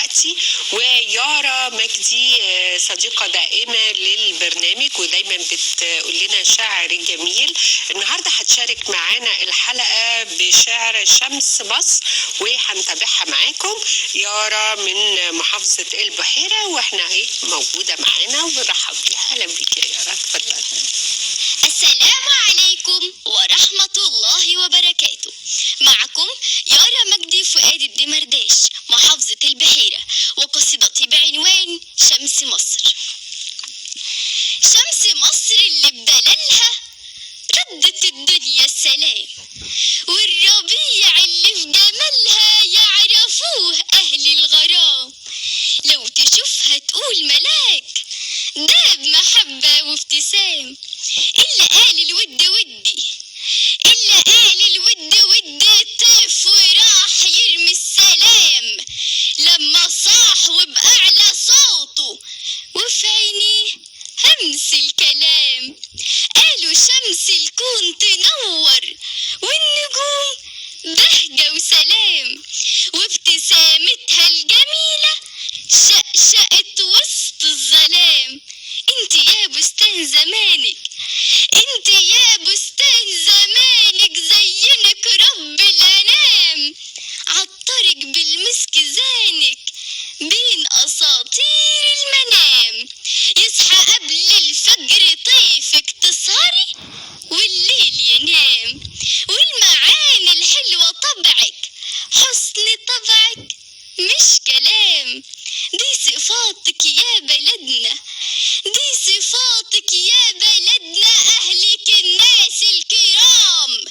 دلوقتي، ويارا مجدي صديقة دائمة للبرنامج ودايما بتقول لنا شعر جميل. النهاردة هتشارك معانا الحلقة بشعر شمس مصر وهنتابعها معاكم. يارا من محافظة البحيرة واحنا اهي موجودة معانا وبنرحب بيها. اهلا بيك يا يارا، اتفضلي. السلام عليكم ورحمة الله وبركاته. معكم يارا مجدي فؤاد الدمرداش، محافظة البحيرة، وقصيدتي بعنوان شمس مصر. شمس مصر اللي بدلالها ردت الدنيا السلام، والربيع اللي في جمالها يعرفوه أهل الغرام. لو تشوفها تقول ملاك، ده بمحبة وابتسام. إلا قال الود ودي، إلا قال الود ودي، طيف وراح يرمي السلام. لما صاح وبأعلى صوته وفي عينيه همس الكلام، قالوا شمس الكون تنور والنجوم بهجة وسلام، وابتسامتها الجميلة شقشقت وسط الظلام. انت يا بستان زمانك، انت يا بستان زمانك، زينك رب الانام، عطرك بالمسك زانك بين اساطير المنام. يصحى قبل الفجر طيفك تسهري والليل ينام، والمعاني الحلوة طبعك حسن طبعك مش كلام. دي صفاتك يا بلدنا، دي صفاتك يا بلدنا، أهلك الناس الكرام.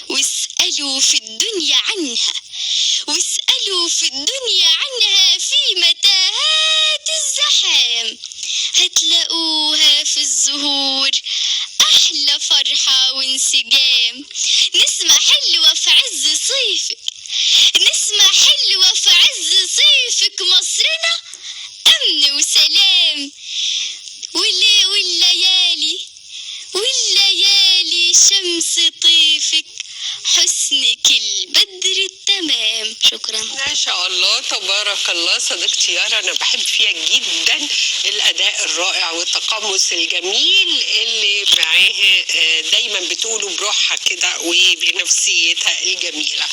واسألوا في الدنيا عنها، واسألوا في الدنيا عنها، في متاهات الزحام هتلاقوها في الزهور أحلى فرحة وانسجام. نسمة حلوة في عز صيفك، نسمة حلوة في عز صيفك، مصرنا أمن وسلام. والليالي شمس طيفك، حسنك البدر التمام. شكرا. ما شاء الله تبارك الله صديقتي يارا، انا بحب فيها جدا الاداء الرائع والتقمص الجميل اللي معاها، دايما بتقوله بروحها كده وبنفسيتها الجميله.